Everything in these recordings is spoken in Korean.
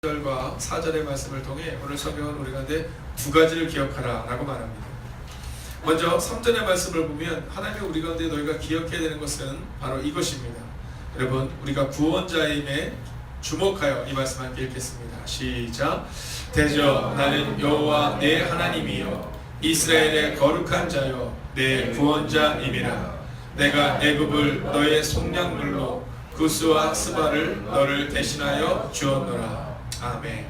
3절과 4절의 말씀을 통해 오늘 성경은 우리 가운데 두 가지를 기억하라 라고 말합니다. 먼저 3절의 말씀을 보면 하나님이 우리 가운데 너희가 기억해야 되는 것은 바로 이것입니다. 여러분, 우리가 구원자임에 주목하여 이 말씀 함께 읽겠습니다. 시작. 대저 나는 여호와 내 하나님이여 이스라엘의 거룩한 자여 내 구원자임이라. 내가 애굽을 너의 속량물로 구스와 스바를 너를 대신하여 주었노라. 아멘.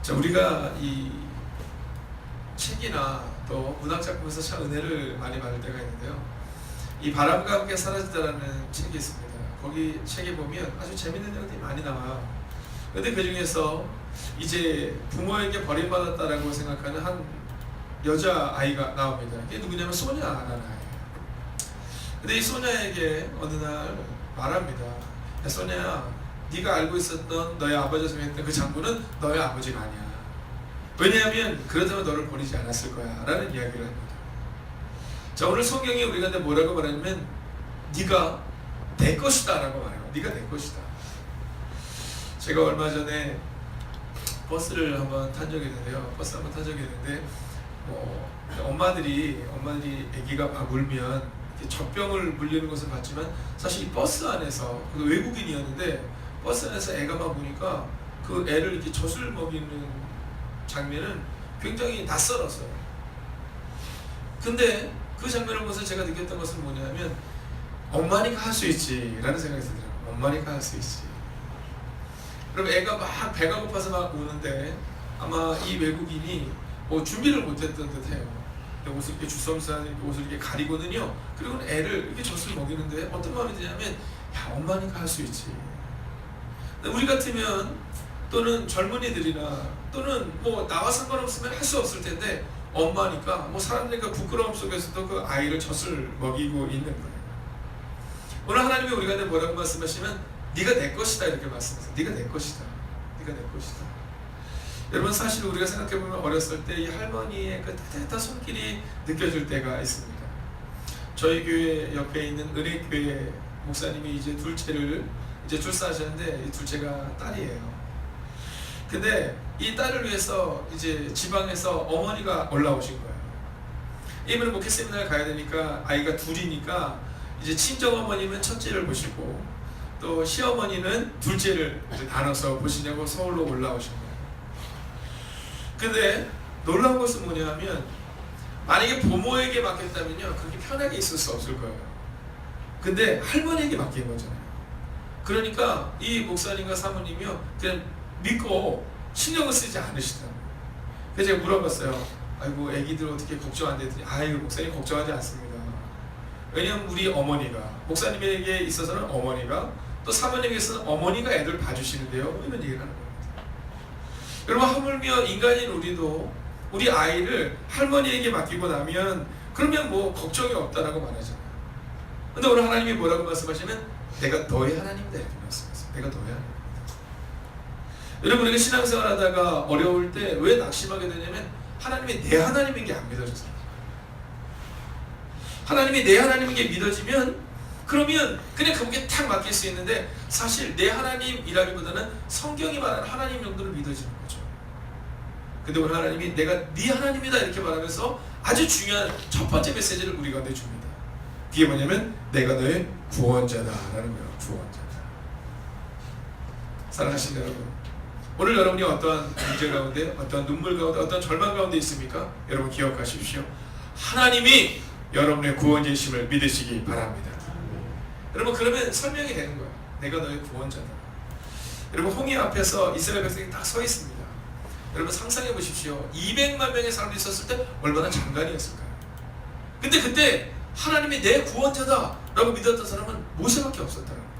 자, 우리가 이 책이나 또 문학작품에서 참 은혜를 많이 받을 때가 있는데요, 이 바람과 함께 사라지다라는 책이 있습니다. 거기 책에 보면 아주 재밌는 내용들이 많이 나와요. 근데 그 중에서 이제 부모에게 버림받았다라고 생각하는 한 여자아이가 나옵니다. 이게 누구냐면 소냐라는 아이예요. 근데 이 소냐에게 어느 날 말합니다. 야, 소냐야, 네가 알고 있었던 너의 아버지가 생각했던 그 장군은 너의 아버지가 아니야. 왜냐하면 그렇다면 너를 버리지 않았을 거야 라는 이야기를 합니다. 자, 오늘 성경이 우리가 뭐라고 말하냐면 네가 내 것이다 라고 말해요. 네가 내 것이다. 제가 얼마 전에 버스를 한번 탄 적이 있는데요. 버스 한번 탄 적이 있는데 엄마들이 아기가 막 울면 젖병을 물리는 것을 봤지만 사실 이 버스 안에서 외국인이었는데 버스 안에서 애가 막 우니까 그 애를 이렇게 젖을 먹이는 장면은 굉장히 낯설었어요. 근데 그 장면을 보면서 제가 느꼈던 것은 뭐냐면 엄마니까 할 수 있지 라는 생각이 들더라고요. 엄마니까 할 수 있지. 그럼 애가 막 배가 고파서 막 우는데 아마 이 외국인이 준비를 못했던 듯해요. 옷을 이렇게 주섬주섬 옷을 이렇게 가리고는요. 그리고 애를 이렇게 젖을 먹이는데 어떤 마음이 드냐면 야, 엄마니까 할 수 있지. 우리 같으면 또는 젊은이들이나 또는 나와 상관없으면 할 수 없을 텐데 엄마니까 사람들과 부끄러움 속에서도 그 아이를 젖을 먹이고 있는 거예요. 오늘 하나님이 우리가 뭐라고 말씀하시면 네가 내 것이다 이렇게 말씀하세요. 네가 내 것이다. 네가 내 것이다. 여러분, 사실 우리가 생각해보면 어렸을 때 이 할머니의 그 따뜻한 손길이 느껴질 때가 있습니다. 저희 교회 옆에 있는 은혜교회 목사님이 이제 둘째를 출산하셨는데 이 둘째가 딸이에요. 근데 이 딸을 위해서 이제 지방에서 어머니가 올라오신 거예요. 이번에 목회 세미나를 가야 되니까 아이가 둘이니까 이제 친정 어머니는 첫째를 보시고 또 시어머니는 둘째를 이제 나눠서 보시냐고 서울로 올라오신 거예요. 근데 놀라운 것은 뭐냐면 만약에 부모에게 맡겼다면요 그렇게 편하게 있을 수 없을 거예요. 근데 할머니에게 맡긴 거잖아요. 그러니까 이 목사님과 사모님이요 그냥 믿고 신경을 쓰지 않으시더라고요. 그래서 제가 물어봤어요. 아이고 애기들 어떻게 걱정 안 되더니 아이고 목사님 걱정하지 않습니다. 왜냐면 우리 어머니가 목사님에게 있어서는 어머니가 또 사모님에게 있어서는 어머니가 애들 봐주시는데요 이런 얘기를 하는 거예요. 여러분, 하물며 인간인 우리도 우리 아이를 할머니에게 맡기고 나면 그러면 걱정이 없다라고 말하잖아요. 근데 오늘 하나님이 뭐라고 말씀하시면 내가 너의 하나님이다 이렇게 말씀하세요. 내가 너의 하나님이다. 여러분, 우리가 신앙생활 하다가 어려울 때 왜 낙심하게 되냐면 하나님이 내 하나님인 게 안 믿어져서. 하나님이 내 하나님인 게 믿어지면 그러면 그냥 그분께 탁 맡길 수 있는데 사실 내 하나님이라기보다는 성경이 말하는 하나님 정도를 믿어지는 거죠. 근데 오늘 하나님이 내가 네 하나님이다 이렇게 말하면서 아주 중요한 첫 번째 메시지를 우리 가운데 줍니다. 그게 뭐냐면 내가 너의 구원자다라는 거예요. 구원자다. 사랑하시는 여러분, 오늘 여러분이 어떠한 문제 가운데, 어떠한 눈물 가운데, 어떠한 절망 가운데 있습니까? 여러분 기억하십시오. 하나님이 여러분의 구원자이심을 믿으시기 바랍니다. 여러분, 그러면 설명이 되는 거예요. 내가 너의 구원자다. 여러분, 홍해 앞에서 이스라엘 백성이 딱 서 있습니다. 여러분 상상해 보십시오. 200만 명의 사람들이 있었을 때 얼마나 장관이었을까요? 근데 그때 하나님이 내 구원자다 라고 믿었던 사람은 모세밖에 없었다는 거예요.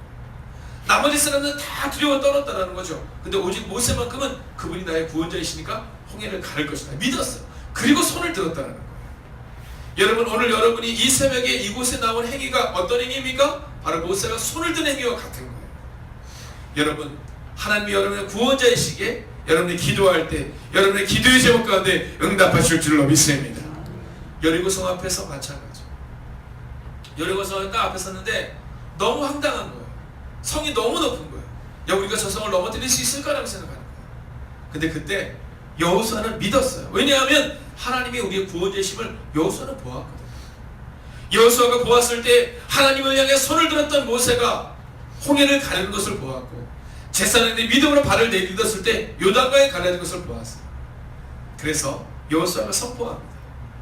나머지 사람들은 다 두려워 떨었다는 거죠. 근데 오직 모세만큼은 그분이 나의 구원자이시니까 홍해를 가를 것이다 믿었어요. 그리고 손을 들었다는 거예요. 여러분, 오늘 여러분이 이 새벽에 이곳에 나온 행위가 어떤 행위입니까? 바로 모세가 손을 든 행위와 같은 거예요. 여러분, 하나님이 여러분의 구원자이시기에 여러분이 기도할 때 여러분의 기도의 제목 가운데 응답하실 줄로 믿습니다. 여리고성 앞에서 마찬가지. 여리고성 앞에 섰는데 너무 황당한 거예요. 성이 너무 높은 거예요. 야 우리가 저 성을 넘어뜨릴 수 있을까라고 생각하는 거예요. 근데 그때 여호수아는 믿었어요. 왜냐하면 하나님이 우리의 구원자심을 여호수아는 보았거든요. 여호수아가 보았을 때 하나님을 향해 손을 들었던 모세가 홍해를 가르는 것을 보았고, 제사장들이 믿음으로 발을 내딛었을 때 요단강에 갈라진 것을 보았어요. 그래서 여호수아가 선포합니다.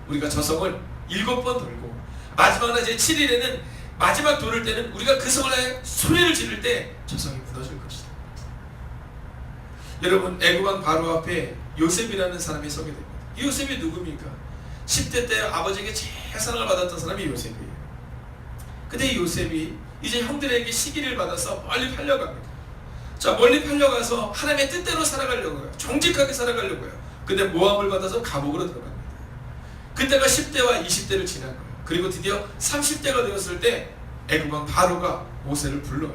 우리가 저 성을 7번 돌고 마지막 날 제7일에는 마지막 돌을 때는 우리가 그 성을 향해 소리를 지를 때 저 성이 무너질 것이다. 여러분, 애굽왕 바로 앞에 요셉이라는 사람이 서게 됩니다. 이 요셉이 누굽니까? 10대 때 아버지에게 제일 사랑을 받았던 사람이 요셉이에요. 근데 이 요셉이 이제 형들에게 시기를 받아서 멀리 팔려갑니다. 자, 멀리 팔려가서 하나님의 뜻대로 살아가려고 해요. 정직하게 살아가려고 해요. 근데 모함을 받아서 감옥으로 들어갑니다. 그때가 10대와 20대를 지난 거예요. 그리고 드디어 30대가 되었을 때 애굽왕 바로가 모세를 불러요.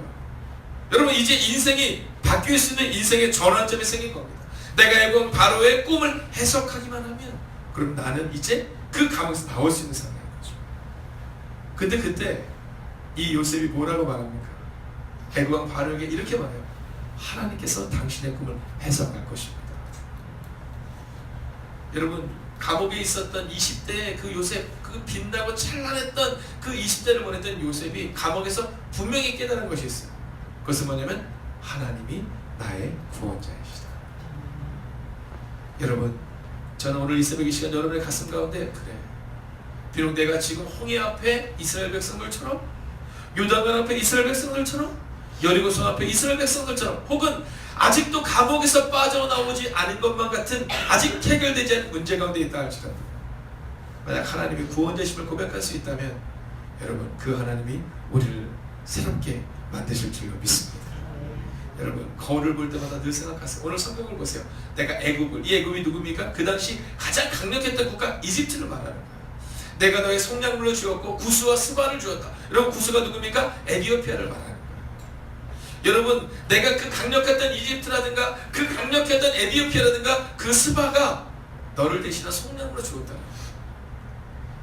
여러분, 이제 인생이 바뀔 수 있는 인생의 전환점이 생긴 겁니다. 내가 애굽왕 바로의 꿈을 해석하기만 하면 그럼 나는 이제 그 감옥에서 나올 수 있는 사람인 거죠. 근데 그때 이 요셉이 뭐라고 말합니까? 애굽왕 바로에게 이렇게 말해요. 하나님께서 당신의 꿈을 해석할 것입니다. 여러분, 감옥에 있었던 20대의 그 요셉, 그 빛나고 찬란했던 그 20대를 보냈던 요셉이 감옥에서 분명히 깨달은 것이 있어요. 그것은 뭐냐면 하나님이 나의 구원자이시다. 여러분, 저는 오늘 이 새벽 이 시간 여러분의 가슴 가운데 그래, 비록 내가 지금 홍해 앞에 이스라엘 백성들처럼, 요단강 앞에 이스라엘 백성들처럼, 여리고성 앞에 이스라엘 백성들처럼, 혹은 아직도 감옥에서 빠져나오지 않은 것만 같은 아직 해결되지 않은 문제 가운데 있다 할지라도, 만약 하나님이 구원자심을 고백할 수 있다면 여러분, 그 하나님이 우리를 새롭게 만드실 줄로 믿습니다. 여러분, 거울을 볼 때마다 늘 생각하세요. 오늘 성경을 보세요. 내가 애굽을, 이 애굽이 누굽니까? 그 당시 가장 강력했던 국가 이집트를 말하는 거예요. 내가 너의 성량물을 주었고 구스와 스바를 주었다. 여러분, 구스가 누굽니까? 에티오피아를 말하는 거예요. 여러분, 내가 그 강력했던 이집트라든가 그 강력했던 에티오피아라든가 그 스바가 너를 대신한 성량물을 주었다.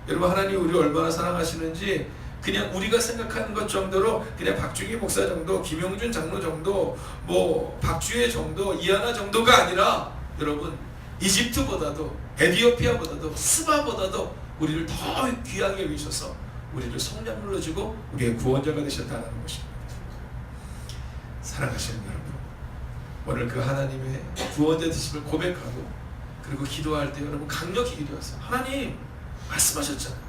여러분, 하나님 우리를 얼마나 사랑하시는지 그냥 우리가 생각하는 것 정도로, 그냥 박중희 목사 정도, 김용준 장로 정도, 뭐 박주혜 정도, 이하나 정도가 아니라 여러분, 이집트보다도 에티오피아보다도 스바보다도 우리를 더 귀하게 여기셔서 우리를 성량물로 주고 우리의 구원자가 되셨다는 것입니다. 사랑하시는 여러분, 오늘 그 하나님의 구원자 되심을 고백하고 그리고 기도할 때 여러분 강력히 기도하세요. 하나님 말씀하셨잖아요.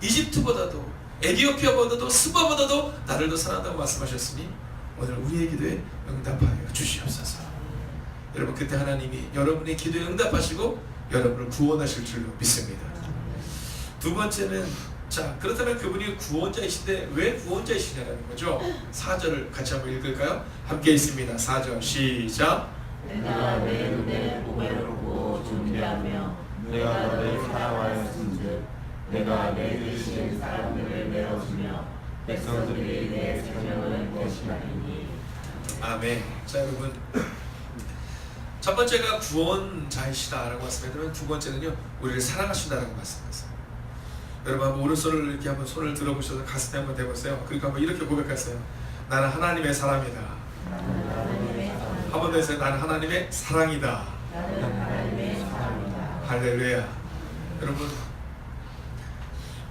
이집트보다도 에티오피아보다도 스바보다도 나를 더 사랑한다고 말씀하셨으니 오늘 우리의 기도에 응답하여 주시옵소서. 여러분, 그때 하나님이 여러분의 기도에 응답하시고 여러분을 구원하실 줄로 믿습니다. 두 번째는, 자, 그렇다면 그분이 구원자이신데 왜 구원자이시냐라는 거죠. 4절을 같이 한번 읽을까요? 함께 있습니다. 4절 시작. 내가 내 눈에 보배롭고 존귀하며 내가 너를 사랑하였은즉 내가 내 대신 사람들을 내어주며 백성들이 내 생명을 대신하리니. 아멘. 자, 여러분, 첫 번째가 구원자이시다라고 말씀드리면 두 번째는요, 우리를 사랑하신다라고 말씀하세요. 여러분, 한번 오른손을 이렇게 한번 손을 들어보셔서 가슴에 한번 대보세요. 그러니까 한번 이렇게 고백하세요. 나는 하나님의 사람이다. 한번 더 해주세요. 나는 하나님의 사랑이다. 할렐루야. 여러분,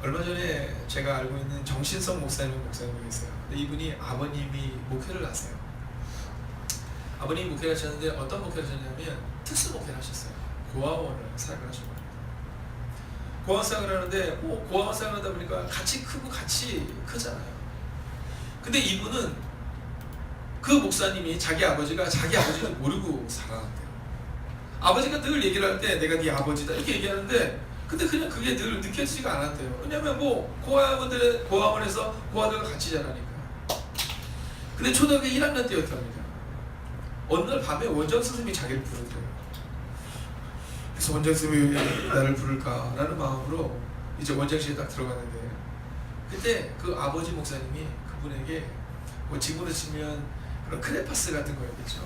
얼마 전에 제가 알고 있는 정신성 목사님이 계세요. 근데 이분이 아버님이 목회를 하세요. 아버님이 목회를 하셨는데 어떤 목회를 하셨냐면 특수 목회를 하셨어요. 고아원을 사역을 하셨거든요. 고아원 사역을 하는데 고아원 사역을 하다 보니까 같이 크고 같이 크잖아요. 근데 이분은 그 목사님이 자기 아버지를 모르고 살아났대요. 아버지가 늘 얘기를 할 때 내가 네 아버지다 이렇게 얘기하는데, 근데 그냥 그게 늘 느껴지지가 않았대요. 왜냐면 고아원에서 고아들과 같이 자라니까. 근데 초등학교 1학년 때였답니다. 어느 날 밤에 원장 선생님이 자기를 부르더래요. 그래서 원장 선생님이 왜 나를 부를까라는 마음으로 이제 원장실에 딱 들어갔는데, 그때 그 아버지 목사님이 그분에게 뭐 지금으로 치면 그런 크레파스 같은 거였겠죠.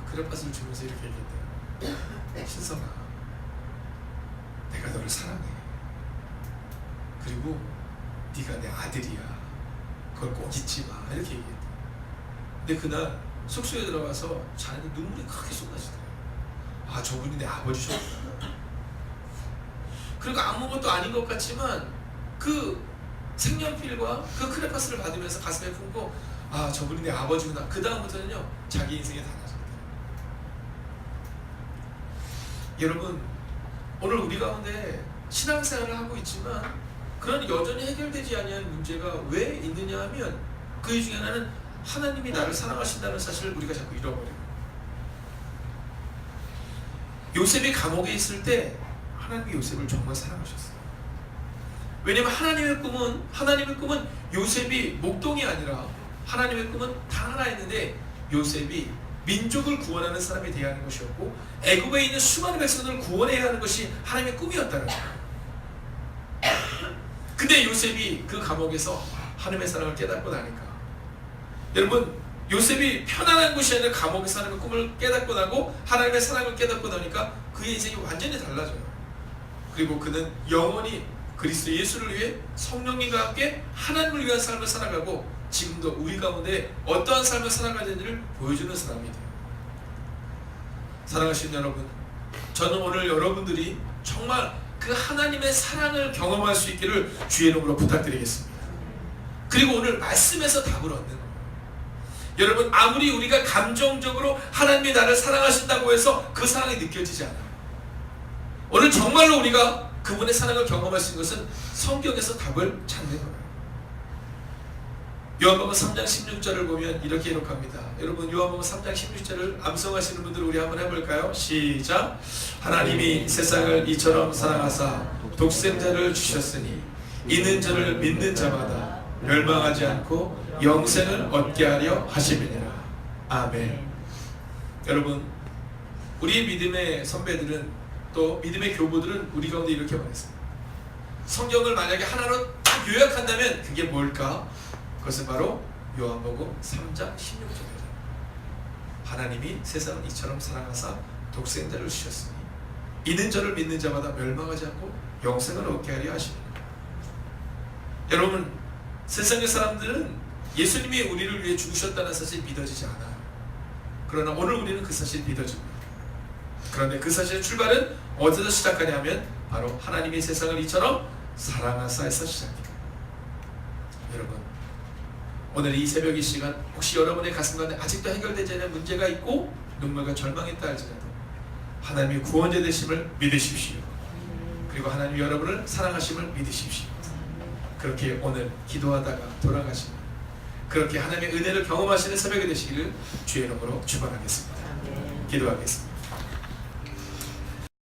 그 크레파스를 주면서 이렇게 얘기했대요. 신성아, 내가 너를 사랑해. 그리고 네가 내 아들이야. 그걸 꼭 잊지 마. 이렇게 얘기했대요. 근데 그날 숙소에 들어가서 자는데 눈물이 크게 쏟아지더라고요. 아, 저분이 내 아버지셨구나. 그리고 아무것도 아닌 것 같지만 그 색연필과 그 크레파스를 받으면서 가슴에 품고 아, 저분이 내 아버지구나. 그 다음부터는요 자기 인생이 달라집니다. 여러분, 오늘 우리 가운데 신앙생활을 하고 있지만 그런 여전히 해결되지 아니한 문제가 왜 있느냐 하면 그 중에 하나는 하나님이 나를 사랑하신다는 사실을 우리가 자꾸 잃어버려요. 요셉이 감옥에 있을 때 하나님이 요셉을 정말 사랑하셨어요. 왜냐하면 하나님의 꿈은 요셉이 목동이 아니라 하나님의 꿈은 단 하나였는데 요셉이 민족을 구원하는 사람이 되어야 하는 것이었고 애굽에 있는 수많은 백성들을 구원해야 하는 것이 하나님의 꿈이었다는 거예요. 근데 요셉이 그 감옥에서 하나님의 사랑을 깨닫고 나니까, 여러분, 요셉이 편안한 곳이 아니라 감옥에서 하나님의 꿈을 깨닫고 나고 하나님의 사랑을 깨닫고 나니까 그의 인생이 완전히 달라져요. 그리고 그는 영원히 그리스도 예수를 위해 성령님과 함께 하나님을 위한 삶을 살아가고 지금도 우리 가운데 어떠한 삶을 살아가야 되는지를 보여주는 사람이 돼요. 사랑하시는 여러분, 저는 오늘 여러분들이 정말 그 하나님의 사랑을 경험할 수 있기를 주의 이름으로 부탁드리겠습니다. 그리고 오늘 말씀에서 답을 얻는 거예요. 여러분, 아무리 우리가 감정적으로 하나님이 나를 사랑하신다고 해서 그 사랑이 느껴지지 않아요. 오늘 정말로 우리가 그분의 사랑을 경험할 수 있는 것은 성경에서 답을 찾는 거예요. 요한복음 3장 16절을 보면 이렇게 기록합니다. 여러분, 요한복음 3장 16절을 암송하시는 분들 우리 한번 해볼까요? 시작. 하나님이 세상을 이처럼 사랑하사 독생자를 주셨으니 이는 저를 믿는 자마다 멸망하지 않고 영생을 얻게 하려 하심이니라. 아멘. 여러분, 우리 믿음의 선배들은 또 믿음의 교부들은 우리 가운데 이렇게 말했어요. 성경을 만약에 하나로 딱 요약한다면 그게 뭘까? 그것은 바로 요한복음 3장 16절이에요. 하나님이 세상을 이처럼 사랑하사 독생자를 주셨으니 이는 저를 믿는 자마다 멸망하지 않고 영생을 얻게 하려 하십니다. 여러분, 세상의 사람들은 예수님이 우리를 위해 죽으셨다는 사실이 믿어지지 않아요. 그러나 오늘 우리는 그 사실이 믿어집니다. 그런데 그 사실의 출발은 어디서 시작하냐면 바로 하나님이 세상을 이처럼 사랑하사에서 시작해요. 여러분, 오늘 이 새벽 이 시간 혹시 여러분의 가슴 가운데 아직도 해결되지 않은 문제가 있고 눈물과 절망이 있다 할지라도 하나님이 구원자 되심을 믿으십시오. 그리고 하나님이 여러분을 사랑하심을 믿으십시오. 그렇게 오늘 기도하다가 돌아가시는 그렇게 하나님의 은혜를 경험하시는 새벽이 되시기를 주의 이름으로 축원하겠습니다. 기도하겠습니다.